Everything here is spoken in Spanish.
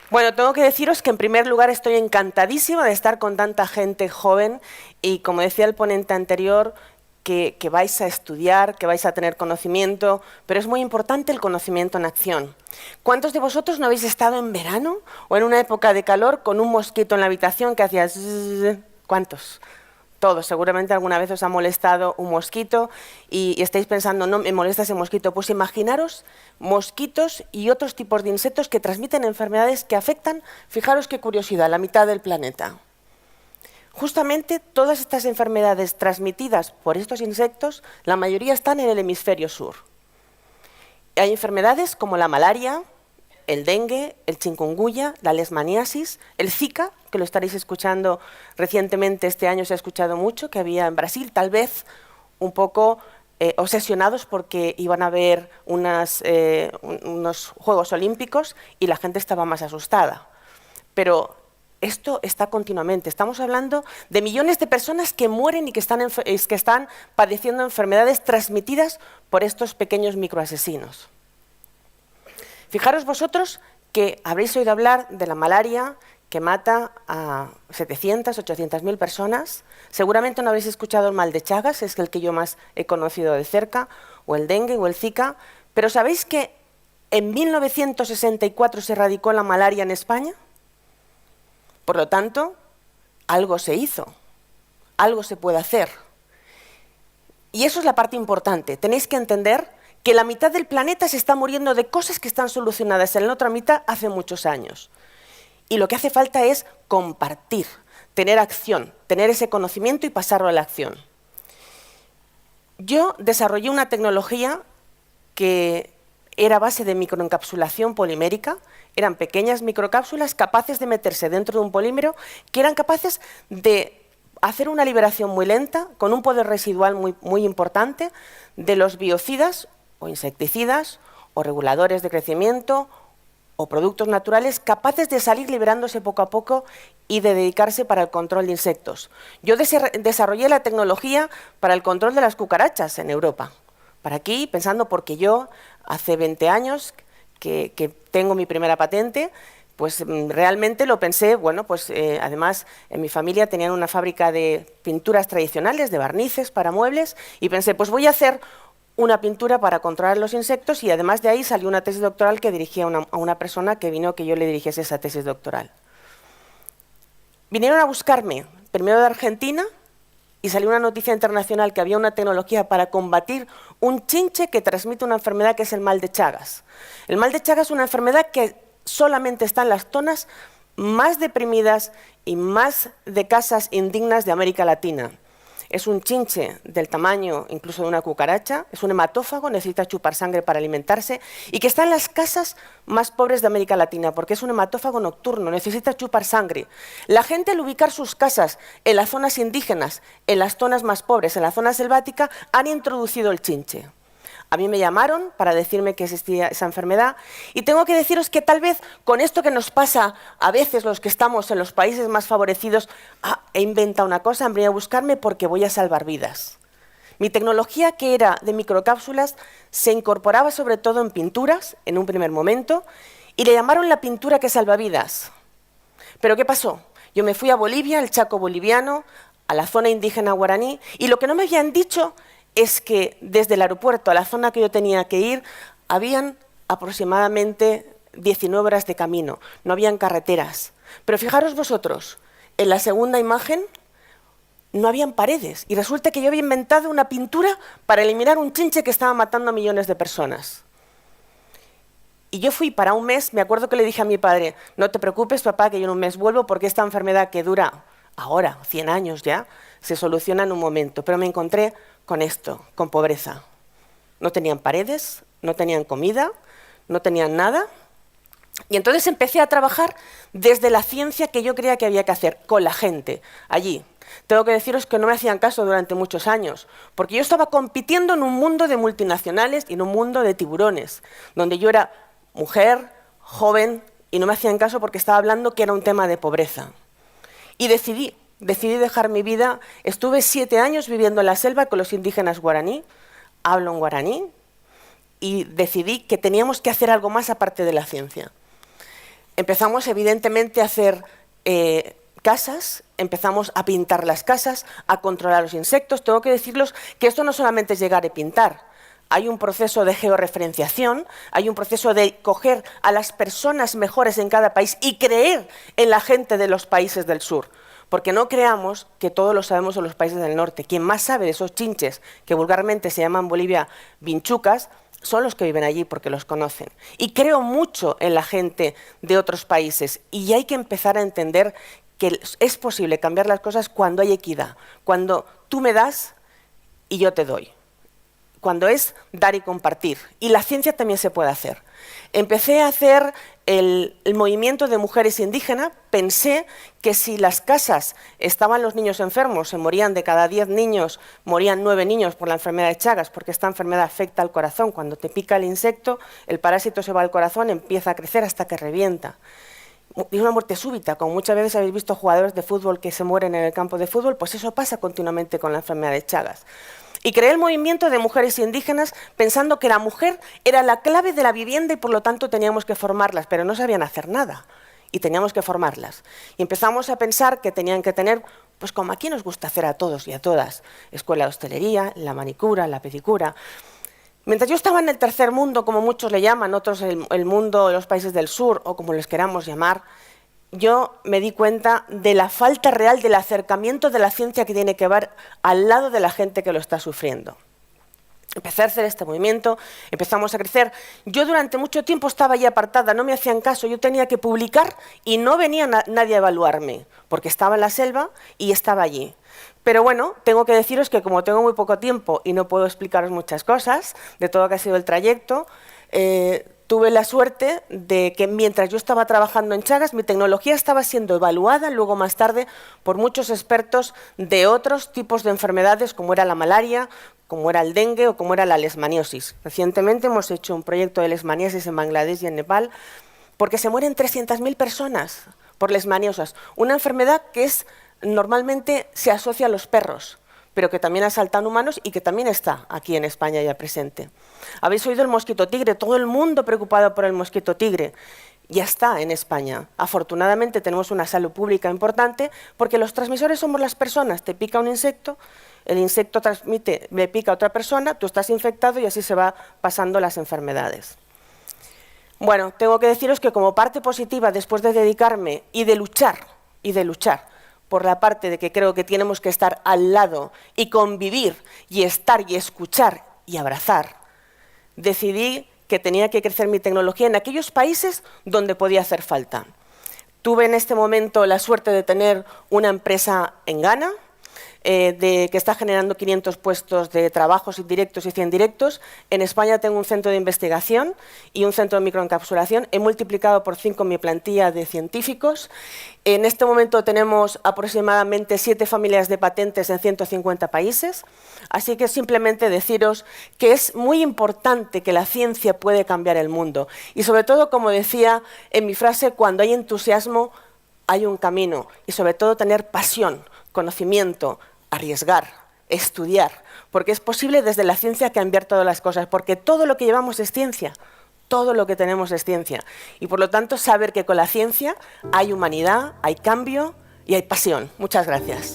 Bueno, tengo que deciros que en primer lugar estoy encantadísima de estar con tanta gente joven y, como decía el ponente anterior, que vais a estudiar, que vais a tener conocimiento, pero es muy importante el conocimiento en acción. ¿Cuántos de vosotros no habéis estado en verano o en una época de calor con un mosquito en la habitación que hacía zzzz? ¿Cuántos? Todos, seguramente alguna vez os ha molestado un mosquito y estáis pensando, no me molesta ese mosquito. Pues imaginaros mosquitos y otros tipos de insectos que transmiten enfermedades que afectan, fijaros qué curiosidad, la mitad del planeta. Justamente todas estas enfermedades transmitidas por estos insectos, la mayoría están en el hemisferio sur. Hay enfermedades como la malaria, el dengue, el chikungunya, la leishmaniasis, el Zika, que lo estaréis escuchando recientemente, este año se ha escuchado mucho, que había en Brasil, tal vez un poco obsesionados porque iban a haber unos Juegos Olímpicos y la gente estaba más asustada. Pero esto está continuamente. Estamos hablando de millones de personas que mueren y que están padeciendo enfermedades transmitidas por estos pequeños microasesinos. Fijaros vosotros que habréis oído hablar de la malaria que mata a 700, 800.000 personas. Seguramente no habréis escuchado el mal de Chagas, es el que yo más he conocido de cerca, o el dengue o el Zika. Pero ¿sabéis que en 1964 se erradicó la malaria en España? Por lo tanto, algo se hizo, algo se puede hacer. Y eso es la parte importante. Tenéis que entender que la mitad del planeta se está muriendo de cosas que están solucionadas en la otra mitad hace muchos años. Y lo que hace falta es compartir, tener acción, tener ese conocimiento y pasarlo a la acción. Yo desarrollé una tecnología que era a base de microencapsulación polimérica. Eran pequeñas microcápsulas capaces de meterse dentro de un polímero que eran capaces de hacer una liberación muy lenta, con un poder residual muy importante, de los biocidas o insecticidas o reguladores de crecimiento o productos naturales capaces de salir liberándose poco a poco y de dedicarse para el control de insectos. Yo desarrollé la tecnología para el control de las cucarachas en Europa. Para aquí, pensando porque yo hace 20 años que tengo mi primera patente, pues realmente lo pensé, bueno, pues además en mi familia tenían una fábrica de pinturas tradicionales, de barnices para muebles, y pensé, pues voy a hacer una pintura para controlar los insectos, y además de ahí salió una tesis doctoral que dirigía a una persona que vino que yo le dirigiese esa tesis doctoral. Vinieron a buscarme, primero de Argentina, y salió una noticia internacional que había una tecnología para combatir un chinche que transmite una enfermedad que es el mal de Chagas. El mal de Chagas es una enfermedad que solamente está en las zonas más deprimidas y más de casas indignas de América Latina. Es un chinche del tamaño incluso de una cucaracha, es un hematófago, necesita chupar sangre para alimentarse y que está en las casas más pobres de América Latina porque es un hematófago nocturno, necesita chupar sangre. La gente al ubicar sus casas en las zonas indígenas, en las zonas más pobres, en la zona selvática, han introducido el chinche. A mí me llamaron para decirme que existía esa enfermedad y tengo que deciros que tal vez con esto que nos pasa a veces los que estamos en los países más favorecidos, he inventado una cosa, han venido a buscarme porque voy a salvar vidas. Mi tecnología, que era de microcápsulas, se incorporaba sobre todo en pinturas, en un primer momento, y le llamaron la pintura que salva vidas. ¿Pero qué pasó? Yo me fui a Bolivia, al Chaco boliviano, a la zona indígena guaraní, y lo que no me habían dicho es que desde el aeropuerto a la zona que yo tenía que ir, habían aproximadamente 19 horas de camino, no habían carreteras. Pero fijaros vosotros, en la segunda imagen no habían paredes y resulta que yo había inventado una pintura para eliminar un chinche que estaba matando a millones de personas. Y yo fui para un mes, me acuerdo que le dije a mi padre, no te preocupes papá que yo en un mes vuelvo porque esta enfermedad que dura ahora, 100 años ya, se soluciona en un momento. Pero me encontré con esto, con pobreza. No tenían paredes, no tenían comida, no tenían nada. Y entonces empecé a trabajar desde la ciencia que yo creía que había que hacer, con la gente, allí. Tengo que deciros que no me hacían caso durante muchos años, porque yo estaba compitiendo en un mundo de multinacionales y en un mundo de tiburones, donde yo era mujer, joven, y no me hacían caso porque estaba hablando que era un tema de pobreza. Y decidí dejar mi vida. Estuve 7 años viviendo en la selva con los indígenas guaraní, hablo en guaraní, y decidí que teníamos que hacer algo más aparte de la ciencia. Empezamos evidentemente a hacer casas, empezamos a pintar las casas, a controlar los insectos. Tengo que deciros que esto no solamente es llegar y pintar. Hay un proceso de georreferenciación, hay un proceso de coger a las personas mejores en cada país y creer en la gente de los países del sur. Porque no creamos que todos lo sabemos en los países del norte. Quien más sabe de esos chinches, que vulgarmente se llaman en Bolivia vinchucas, son los que viven allí porque los conocen. Y creo mucho en la gente de otros países. Y hay que empezar a entender que es posible cambiar las cosas cuando hay equidad. Cuando tú me das y yo te doy. Cuando es dar y compartir. Y la ciencia también se puede hacer. Empecé a hacer el movimiento de mujeres indígenas. Pensé que si las casas estaban los niños enfermos, se morían de cada 10 niños, morían 9 niños por la enfermedad de Chagas, porque esta enfermedad afecta al corazón. Cuando te pica el insecto, el parásito se va al corazón, empieza a crecer hasta que revienta. Es una muerte súbita, como muchas veces habéis visto jugadores de fútbol que se mueren en el campo de fútbol, pues eso pasa continuamente con la enfermedad de Chagas. Y creé el movimiento de mujeres indígenas pensando que la mujer era la clave de la vivienda y por lo tanto teníamos que formarlas, pero no sabían hacer nada y teníamos que formarlas. Y empezamos a pensar que tenían que tener, pues como aquí nos gusta hacer a todos y a todas, escuela de hostelería, la manicura, la pedicura. Mientras yo estaba en el tercer mundo, como muchos le llaman, otros el mundo de los países del sur o como les queramos llamar, yo me di cuenta de la falta real del acercamiento de la ciencia que tiene que ver al lado de la gente que lo está sufriendo. Empecé a hacer este movimiento, empezamos a crecer. Yo durante mucho tiempo estaba allí apartada, no me hacían caso, yo tenía que publicar y no venía nadie a evaluarme, porque estaba en la selva y estaba allí. Pero bueno, tengo que deciros que como tengo muy poco tiempo y no puedo explicaros muchas cosas de todo lo que ha sido el trayecto, tuve la suerte de que mientras yo estaba trabajando en Chagas, mi tecnología estaba siendo evaluada luego más tarde por muchos expertos de otros tipos de enfermedades, como era la malaria, como era el dengue o como era la leishmaniosis. Recientemente hemos hecho un proyecto de leishmaniosis en Bangladesh y en Nepal, porque se mueren 300.000 personas por leishmaniosas, una enfermedad que normalmente se asocia a los perros, pero que también asaltan humanos y que también está aquí en España ya presente. Habéis oído el mosquito tigre, todo el mundo preocupado por el mosquito tigre. Ya está en España. Afortunadamente tenemos una salud pública importante porque los transmisores somos las personas. Te pica un insecto, el insecto transmite, le pica a otra persona, tú estás infectado y así se va pasando las enfermedades. Bueno, tengo que deciros que como parte positiva, después de dedicarme y de luchar por la parte de que creo que tenemos que estar al lado y convivir y estar y escuchar y abrazar, decidí que tenía que crecer mi tecnología en aquellos países donde podía hacer falta. Tuve en este momento la suerte de tener una empresa en Ghana, que está generando 500 puestos de trabajos indirectos y 100 directos. En España tengo un centro de investigación y un centro de microencapsulación. He multiplicado por 5 mi plantilla de científicos. En este momento tenemos aproximadamente 7 familias de patentes en 150 países. Así que simplemente deciros que es muy importante que la ciencia puede cambiar el mundo. Y sobre todo, como decía en mi frase, cuando hay entusiasmo, hay un camino. Y sobre todo tener pasión, conocimiento, arriesgar, estudiar, porque es posible desde la ciencia cambiar todas las cosas, porque todo lo que llevamos es ciencia, todo lo que tenemos es ciencia. Y por lo tanto, saber que con la ciencia hay humanidad, hay cambio y hay pasión. Muchas gracias.